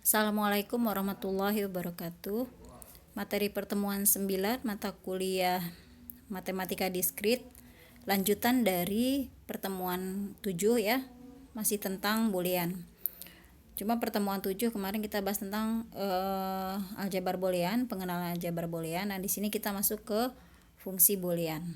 Assalamualaikum warahmatullahi wabarakatuh. Materi pertemuan 9 mata kuliah Matematika Diskrit, lanjutan dari pertemuan 7 ya, masih tentang boolean. Cuma pertemuan 7 kemarin kita bahas tentang aljabar boolean, pengenalan aljabar boolean. Nah, di sini kita masuk ke fungsi boolean.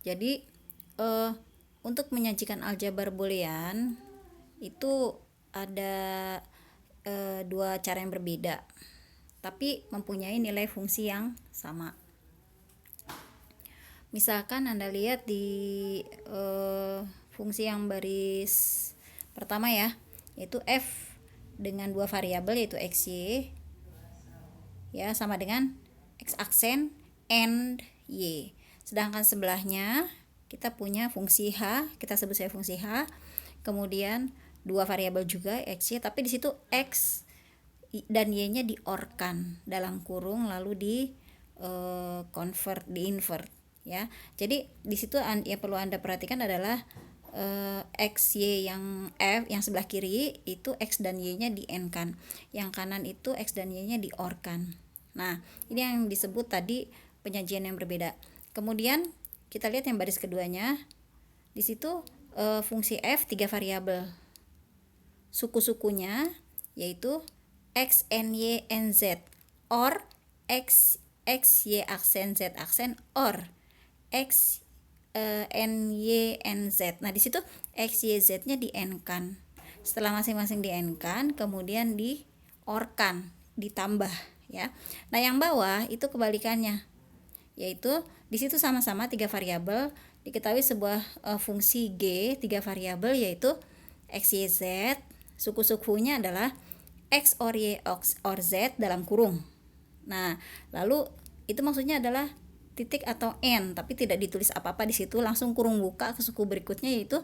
Jadi untuk menyajikan aljabar boolean itu ada dua cara yang berbeda, tapi mempunyai nilai fungsi yang sama. Misalkan Anda lihat di fungsi yang baris pertama ya, yaitu f dengan dua variabel yaitu xy ya, sama dengan x aksen and y. Sedangkan sebelahnya kita punya fungsi h, kita sebut saja fungsi h, kemudian dua variabel juga xy, tapi di situ x dan y-nya di-or-kan dalam kurung lalu di convert, di-invert ya. Jadi di situ yang perlu Anda perhatikan adalah xy yang f yang sebelah kiri itu x dan y-nya di-n-kan, yang kanan itu x dan y-nya di-or-kan. Nah, ini yang disebut tadi penyajian yang berbeda. Kemudian kita lihat yang baris keduanya. Di situ fungsi f 3 variabel. Suku-sukunya yaitu x, n, y, n, z, or x, y aksen, z aksen, or x, n, y, n, z. Nah, di situ x, y, z-nya di n-kan. Setelah masing-masing di n-kan, kemudian di or-kan, ditambah ya. Nah, yang bawah itu kebalikannya. Yaitu di situ sama-sama 3 variabel, diketahui sebuah fungsi g 3 variabel yaitu x, y, z. Suku-sukunya adalah x or y or z dalam kurung. Nah, lalu itu maksudnya adalah titik atau n, tapi tidak ditulis apa-apa di situ, langsung kurung buka ke suku berikutnya yaitu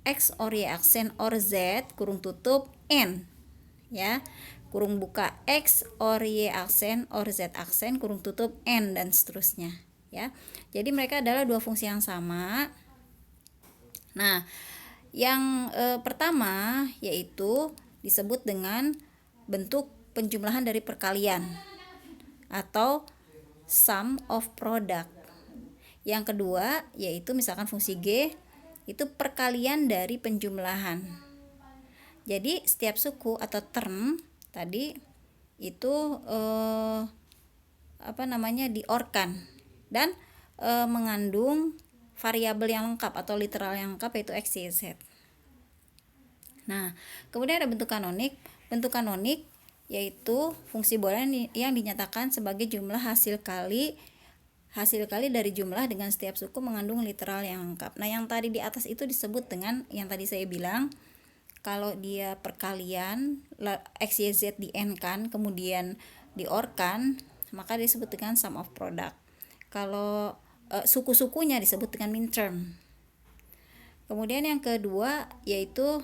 x or y aksen or z kurung tutup n ya. Kurung buka x or y aksen or z aksen kurung tutup n dan seterusnya ya. Jadi mereka adalah dua fungsi yang sama. Nah, yang pertama yaitu disebut dengan bentuk penjumlahan dari perkalian atau sum of product. Yang kedua yaitu misalkan fungsi g itu perkalian dari penjumlahan. Jadi setiap suku atau term tadi itu di-or-kan dan mengandung variabel yang lengkap atau literal yang lengkap yaitu x, y, z. Nah, kemudian ada bentuk kanonik. Bentuk kanonik yaitu fungsi boolean yang dinyatakan sebagai jumlah hasil kali dari jumlah dengan setiap suku mengandung literal yang lengkap. Nah, yang tadi di atas itu disebut dengan yang tadi saya bilang, kalau dia perkalian x, y, z di n-kan kemudian di-or-kan, maka disebut dengan sum of product. Kalau suku-sukunya disebut dengan min term. Kemudian yang kedua yaitu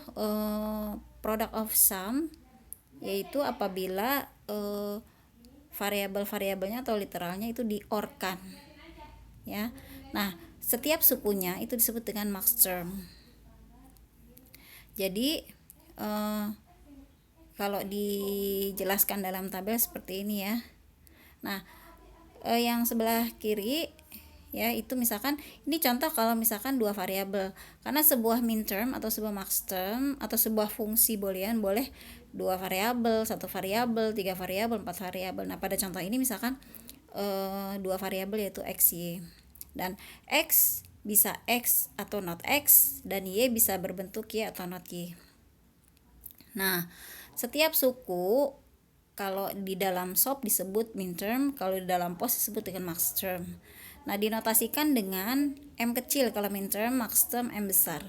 product of sum, yaitu apabila variabel-variabelnya atau literalnya itu di-or-kan ya. Nah, setiap sukunya itu disebut dengan max term. Jadi kalau dijelaskan dalam tabel seperti ini ya. Nah, yang sebelah kiri ya, itu misalkan ini contoh kalau misalkan dua variabel, karena sebuah min term atau sebuah max term atau sebuah fungsi boolean boleh dua variabel, satu variabel, tiga variabel, empat variabel. Nah, pada contoh ini misalkan dua variabel yaitu x, y, dan x bisa x atau not x dan y bisa berbentuk y atau not y. Nah, setiap suku kalau di dalam SOP disebut min term, kalau di dalam POS disebut dengan max term. Nah, dinotasikan dengan M kecil kalau min term, max term M besar.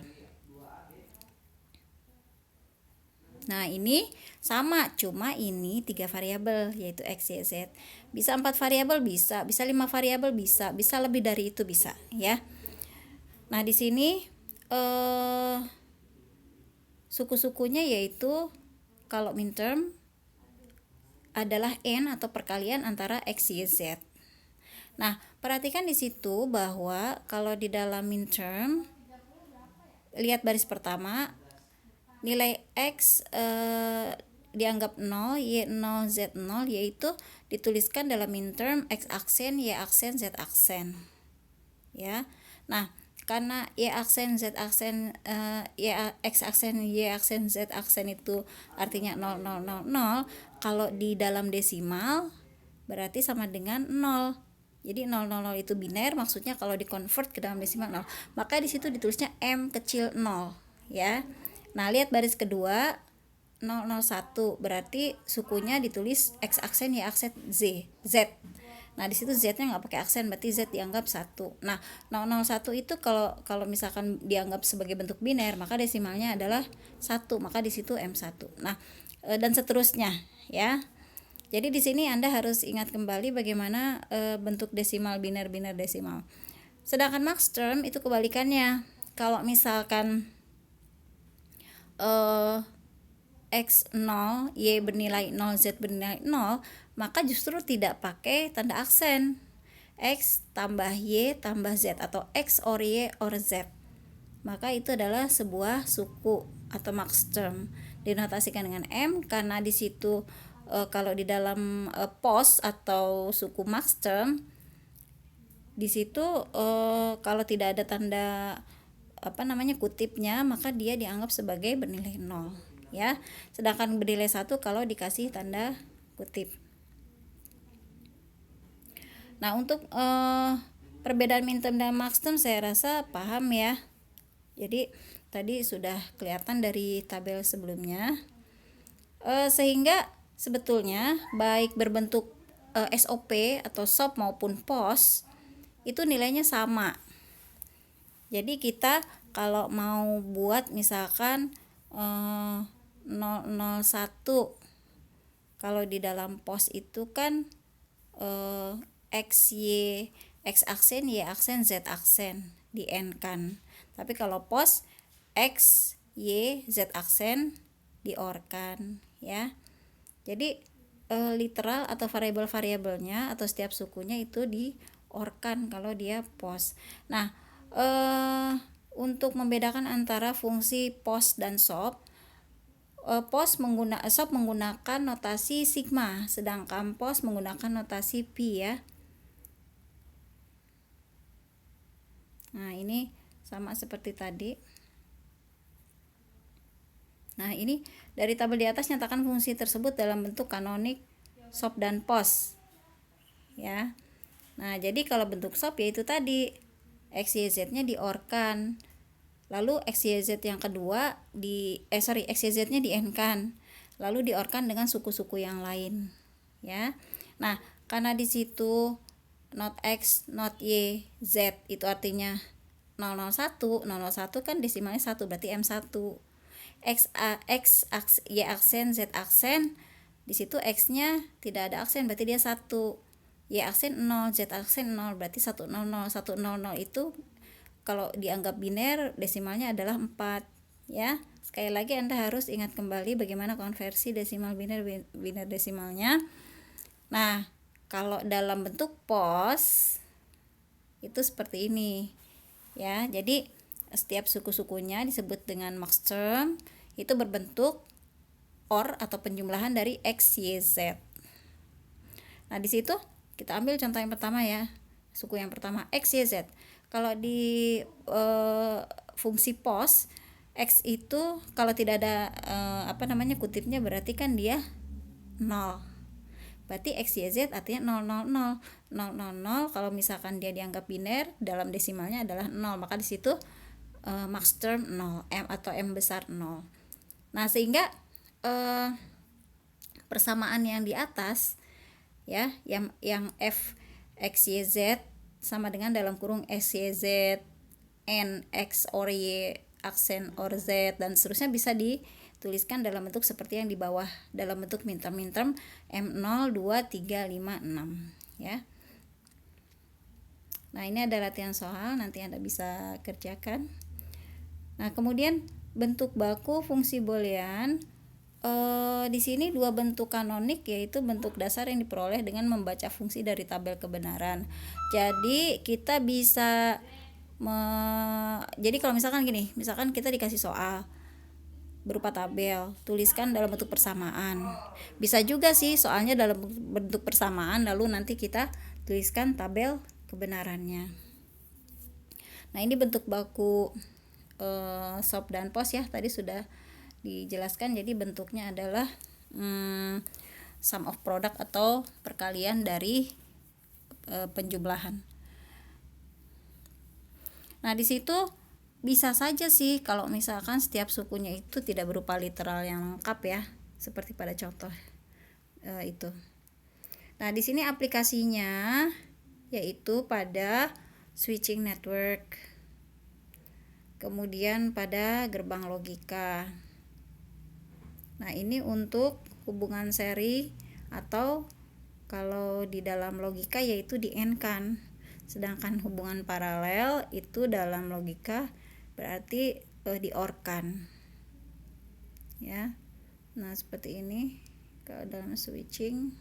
Nah, ini sama, cuma ini 3 variabel yaitu x, y, z. Bisa 4 variabel bisa 5 variabel bisa lebih dari itu bisa ya. Nah, di sini suku-sukunya yaitu kalau min term adalah n atau perkalian antara x, y, z. Nah, perhatikan di situ bahwa kalau di dalam min term, lihat baris pertama, nilai X dianggap 0, Y 0, Z 0, yaitu dituliskan dalam minterm X aksen, Y aksen, Z aksen. Ya. Nah, karena Y aksen, Z aksen, X aksen, Y aksen, Z aksen itu artinya 0, 0, 0, 0, kalau di dalam desimal berarti sama dengan 0. Jadi 0, 0, 0 itu biner, maksudnya kalau di-convert ke dalam desimal 0. Maka di situ ditulisnya M kecil 0, ya. Nah, lihat baris kedua 001, berarti sukunya ditulis X aksen, Y aksen, Z. Nah, di situ Z-nya nggak pakai aksen, berarti Z dianggap 1. Nah, 001 itu kalau misalkan dianggap sebagai bentuk biner, maka desimalnya adalah 1, maka di situ M1. Nah, dan seterusnya, ya. Jadi di sini Anda harus ingat kembali bagaimana bentuk desimal biner desimal. Sedangkan max term itu kebalikannya. Kalau misalkan X 0, Y bernilai 0, Z bernilai 0, maka justru tidak pakai tanda aksen. X tambah Y tambah Z atau X or Y or Z. Maka itu adalah sebuah suku atau max term. Dinotasikan dengan M karena di situ kalau di dalam pos atau suku max term di situ kalau tidak ada tanda kutipnya, maka dia dianggap sebagai bernilai 0, ya. Sedangkan bernilai 1 kalau dikasih tanda kutip. Nah, untuk perbedaan minterm dan max term saya rasa paham, ya. Jadi tadi sudah kelihatan dari tabel sebelumnya. Sehingga sebetulnya baik berbentuk SOP atau SOP maupun POS itu nilainya sama. Jadi kita kalau mau buat misalkan 001, kalau di dalam POS itu kan X aksen, Y aksen, Z aksen di N kan. Tapi kalau POS X, Y, Z aksen di OR kan, ya. Jadi literal atau variabel-variabelnya atau setiap sukunya itu di OR kan kalau dia POS. Nah, untuk membedakan antara fungsi POS dan SOP, SOP menggunakan notasi sigma, sedangkan POS menggunakan notasi pi, ya. Nah, ini sama seperti tadi. Nah, ini dari tabel di atas nyatakan fungsi tersebut dalam bentuk kanonik SOP dan POS, ya. Nah, jadi kalau bentuk SOP yaitu tadi X, Y, Z-nya di-OR-kan. Lalu X, Y, Z yang kedua X, Y, Z-nya di-N-kan. Lalu di-OR-kan dengan suku-suku yang lain, ya. Nah, karena di situ not X, not Y, Z itu artinya 001 kan desimalnya 1, berarti M1. X, Y aksen, Z aksen, di situ X-nya tidak ada aksen, berarti dia 1. Y aksen 0, Z aksen 0, berarti 100. 100 itu kalau dianggap biner desimalnya adalah 4, ya. Sekali lagi Anda harus ingat kembali bagaimana konversi desimal biner desimalnya. Nah, kalau dalam bentuk POS itu seperti ini, ya. Jadi setiap suku-sukunya disebut dengan max term, itu berbentuk OR atau penjumlahan dari X, Y, Z. Nah, di situ kita ambil contoh yang pertama, ya. Suku yang pertama X, Y, Z. Kalau di fungsi POS, X itu kalau tidak ada kutipnya berarti kan dia 0. Berarti X, Y, Z artinya 000. 000 kalau misalkan dia dianggap biner, dalam desimalnya adalah 0, maka di situ max term 0, M atau M besar 0. Nah, sehingga persamaan yang di atas, ya, yang F X, Y, Z sama dengan dalam kurung X, Y, Z, N, X or Y, aksen or Z, dan seterusnya bisa dituliskan dalam bentuk seperti yang di bawah, dalam bentuk minterm M0, 2, 3, 5, 6, ya. Nah, ini ada latihan soal, nanti Anda bisa kerjakan. Nah, kemudian bentuk baku fungsi boolean. Di sini dua bentuk kanonik, yaitu bentuk dasar yang diperoleh dengan membaca fungsi dari tabel kebenaran. Jadi kita bisa jadi kalau misalkan gini, misalkan kita dikasih soal berupa tabel, tuliskan dalam bentuk persamaan. Bisa juga sih soalnya dalam bentuk persamaan, lalu nanti kita tuliskan tabel kebenarannya. Nah, ini bentuk baku SOP dan POS ya, tadi sudah dijelaskan. Jadi bentuknya adalah sum of product atau perkalian dari penjumlahan. Nah, di situ bisa saja sih kalau misalkan setiap sukunya itu tidak berupa literal yang lengkap ya, seperti pada contoh itu. Nah, di sini aplikasinya yaitu pada switching network, kemudian pada gerbang logika. Nah, ini untuk hubungan seri, atau kalau di dalam logika yaitu di AND-kan. Sedangkan hubungan paralel itu dalam logika berarti di OR-kan. Ya. Nah, seperti ini kalau dalam switching.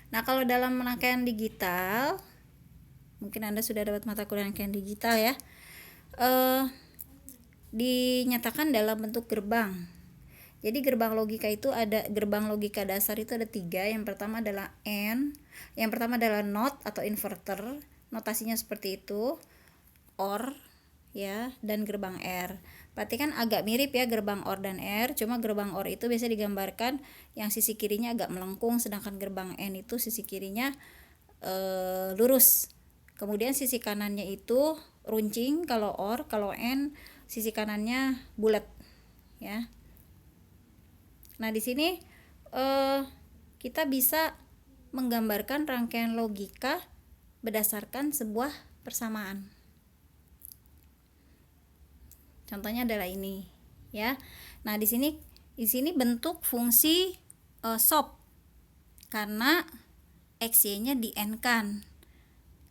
Nah, kalau dalam rangkaian digital, mungkin Anda sudah dapat mata kuliah rangkaian digital ya. Dinyatakan dalam bentuk gerbang. Jadi gerbang logika itu ada, gerbang logika dasar itu ada 3. Yang pertama adalah AND, yang pertama adalah NOT atau inverter, notasinya seperti itu, OR ya, dan gerbang R. Perhatikan agak mirip ya gerbang OR dan R, cuma gerbang OR itu biasa digambarkan yang sisi kirinya agak melengkung, sedangkan gerbang N itu sisi kirinya lurus. Kemudian sisi kanannya itu runcing kalau OR, kalau N sisi kanannya bulat ya. Nah, di sini kita bisa menggambarkan rangkaian logika berdasarkan sebuah persamaan. Contohnya adalah ini, ya. Nah, di sini bentuk fungsi SOP karena XY-nya di N-kan.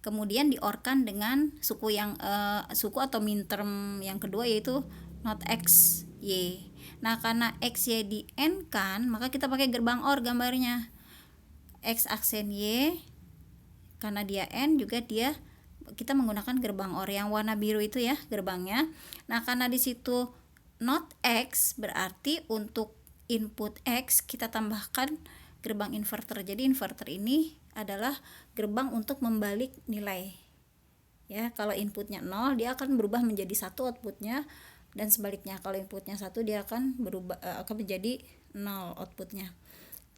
Kemudian di OR-kan dengan suku atau minterm yang kedua yaitu not X, Y. Nah, karena X, Y di N kan, maka kita pakai gerbang OR gambarnya. X aksen Y, karena dia N juga kita menggunakan gerbang OR yang warna biru itu ya gerbangnya. Nah, karena di situ not X berarti untuk input X kita tambahkan gerbang inverter. Jadi inverter ini adalah gerbang untuk membalik nilai. Ya, kalau inputnya 0 dia akan berubah menjadi 1 outputnya, dan sebaliknya kalau inputnya 1 dia akan menjadi 0 outputnya.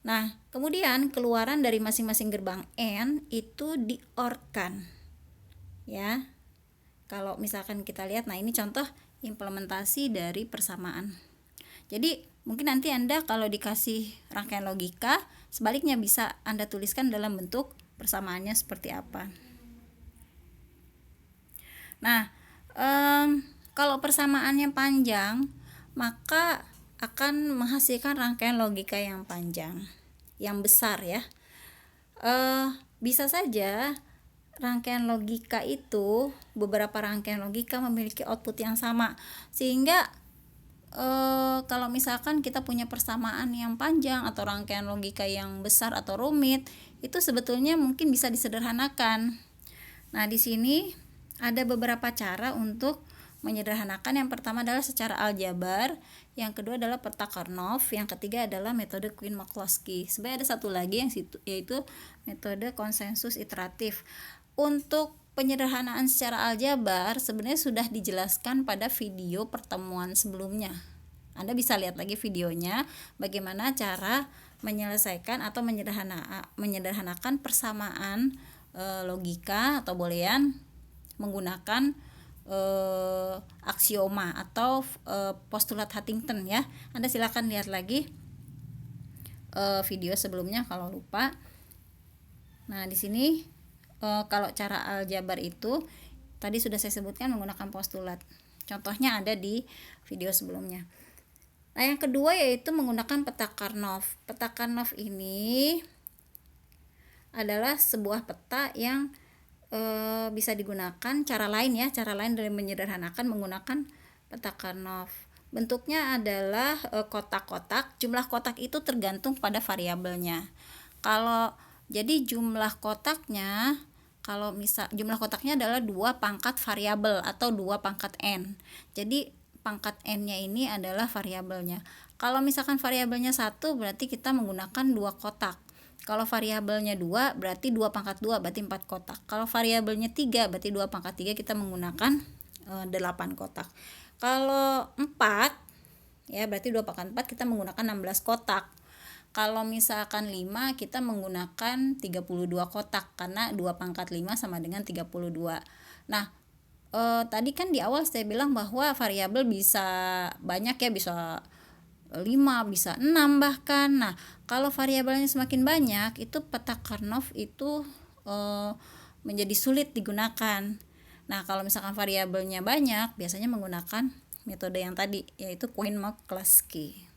Nah, kemudian keluaran dari masing-masing gerbang N itu di OR-kan. Ya. Kalau misalkan kita lihat, nah ini contoh implementasi dari persamaan. Jadi, mungkin nanti Anda kalau dikasih rangkaian logika, sebaliknya bisa Anda tuliskan dalam bentuk persamaannya seperti apa. Nah, kalau persamaannya panjang, maka akan menghasilkan rangkaian logika yang panjang, yang besar ya. Bisa saja rangkaian logika itu, beberapa rangkaian logika memiliki output yang sama, sehingga kalau misalkan kita punya persamaan yang panjang atau rangkaian logika yang besar atau rumit, itu sebetulnya mungkin bisa disederhanakan. Nah, di sini ada beberapa cara untuk menyederhanakan. Yang pertama adalah secara aljabar, yang kedua adalah peta Karnoff, yang ketiga adalah metode Quine-McCloskey. Sebenarnya ada satu lagi yaitu metode konsensus iteratif. Untuk penyederhanaan secara aljabar sebenarnya sudah dijelaskan pada video pertemuan sebelumnya. Anda bisa lihat lagi videonya bagaimana cara menyelesaikan atau menyederhanakan persamaan logika atau boolean menggunakan aksioma atau postulat Huntington ya. Anda silakan lihat lagi video sebelumnya kalau lupa. Nah, di sini kalau cara aljabar itu tadi sudah saya sebutkan menggunakan postulat. Contohnya ada di video sebelumnya. Nah, yang kedua yaitu menggunakan peta Karnoff. Peta Karnoff ini adalah sebuah peta yang bisa digunakan cara lain dari menyederhanakan menggunakan peta Karnoff. Bentuknya adalah kotak-kotak. Jumlah kotak itu tergantung pada variabelnya. Jadi jumlah kotaknya, jumlah kotaknya adalah 2 pangkat variabel atau 2 pangkat n. Jadi pangkat n-nya ini adalah variabelnya. Kalau misalkan variabelnya 1 berarti kita menggunakan 2 kotak. Kalau variabelnya 2 berarti 2 pangkat 2 berarti 4 kotak. Kalau variabelnya 3 berarti 2 pangkat 3 kita menggunakan 8 kotak. Kalau 4 ya berarti 2 pangkat 4 kita menggunakan 16 kotak. Kalau misalkan 5 kita menggunakan 32 kotak karena 2 pangkat 5 sama dengan 32. Nah, tadi kan di awal saya bilang bahwa variabel bisa banyak ya, bisa 5, bisa 6 bahkan. Nah, kalau variabelnya semakin banyak itu peta Karnaugh itu menjadi sulit digunakan. Nah, kalau misalkan variabelnya banyak biasanya menggunakan metode yang tadi yaitu Cohen-Mackey.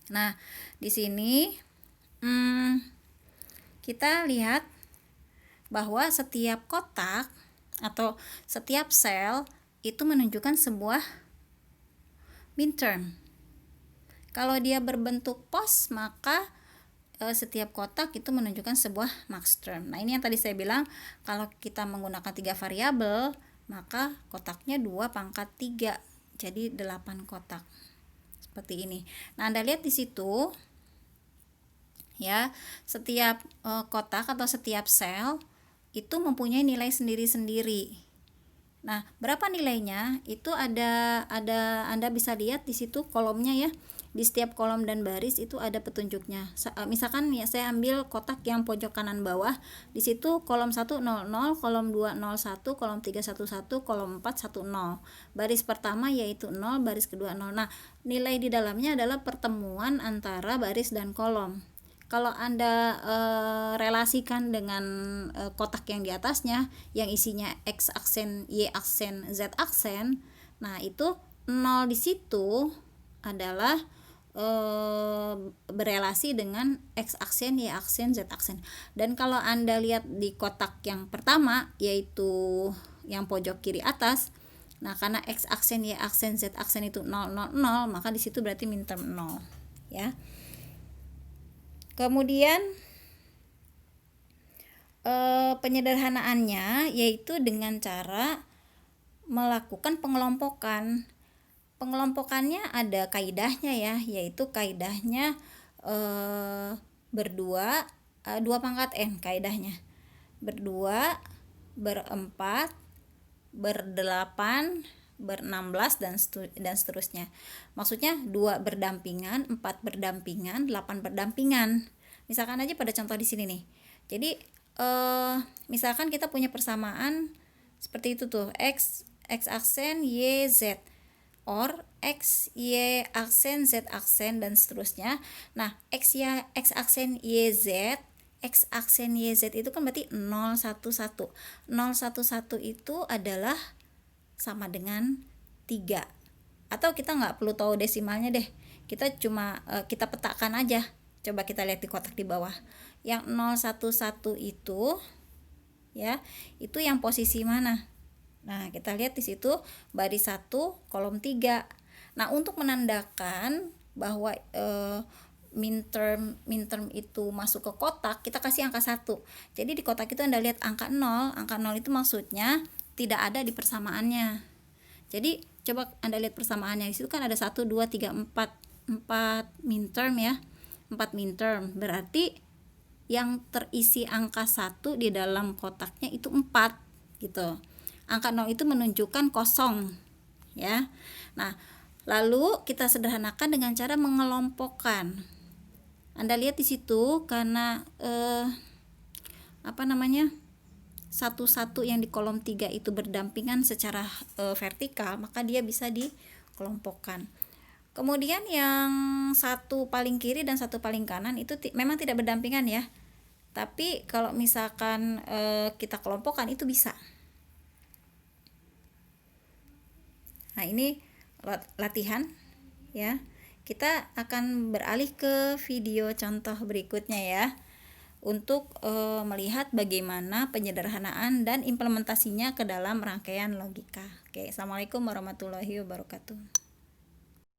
Nah, di sini kita lihat bahwa setiap kotak atau setiap sel itu menunjukkan sebuah minterm. Kalau dia berbentuk pos, maka setiap kotak itu menunjukkan sebuah max term. Nah, ini yang tadi saya bilang, kalau kita menggunakan 3 variabel, maka kotaknya 2 pangkat 3, jadi 8 kotak. Seperti ini. Nah, Anda lihat di situ ya, setiap kotak atau setiap sel itu mempunyai nilai sendiri-sendiri. Nah, berapa nilainya? Itu ada Anda bisa lihat di situ kolomnya ya. Di setiap kolom dan baris itu ada petunjuknya. Misalkan ya saya ambil kotak yang pojok kanan bawah. Di situ kolom 1 00, kolom 2 01, kolom 3 11, kolom 4 10. Baris pertama yaitu 0, baris kedua 0. Nah, nilai di dalamnya adalah pertemuan antara baris dan kolom. Kalau Anda relasikan dengan kotak yang di atasnya yang isinya X aksen, Y aksen, Z aksen, nah itu 0 di situ adalah berelasi dengan X aksen, Y aksen, Z aksen. Dan kalau Anda lihat di kotak yang pertama yaitu yang pojok kiri atas, nah karena X aksen, Y aksen, Z aksen itu 0 0 0, maka di situ berarti minterm 0 ya. Kemudian penyederhanaannya yaitu dengan cara melakukan pengelompokan. Pengelompokannya ada kaidahnya ya, yaitu kaidahnya berdua, 2 pangkat n kaidahnya. Berdua, berempat, berdelapan, ber-16 dan seterusnya. Maksudnya 2 berdampingan, 4 berdampingan, 8 berdampingan. Misalkan aja pada contoh di sini nih. Jadi misalkan kita punya persamaan seperti itu tuh, X aksen, Y Z, or X Y aksen, Z aksen dan seterusnya. Nah, X aksen Y Z, X aksen Y Z itu kan berarti 0 1 1. 0 1 1 itu adalah sama dengan 3. Atau kita nggak perlu tahu desimalnya deh. Kita cuma kita petakan aja. Coba kita lihat di kotak di bawah. Yang 0 1 1 itu ya, itu yang posisi mana? Nah, kita lihat di situ baris 1 kolom 3. Nah, untuk menandakan bahwa minterm itu masuk ke kotak, kita kasih angka 1. Jadi di kotak itu Anda lihat angka 0. Angka 0 itu maksudnya tidak ada di persamaannya. Jadi coba Anda lihat persamaannya. Di situ kan ada 1 2 3 4 minterm ya. 4 minterm. Berarti yang terisi angka 1 di dalam kotaknya itu 4 gitu. Angka 0 itu menunjukkan kosong ya. Nah, lalu kita sederhanakan dengan cara mengelompokkan. Anda lihat di situ karena satu-satu yang di kolom 3 itu berdampingan secara vertikal, maka dia bisa dikelompokkan. Kemudian yang satu paling kiri dan satu paling kanan itu memang tidak berdampingan ya. Tapi kalau misalkan kita kelompokkan itu bisa. Nah, ini latihan ya. Kita akan beralih ke video contoh berikutnya ya, untuk melihat bagaimana penyederhanaan dan implementasinya ke dalam rangkaian logika. Oke, assalamualaikum warahmatullahi wabarakatuh.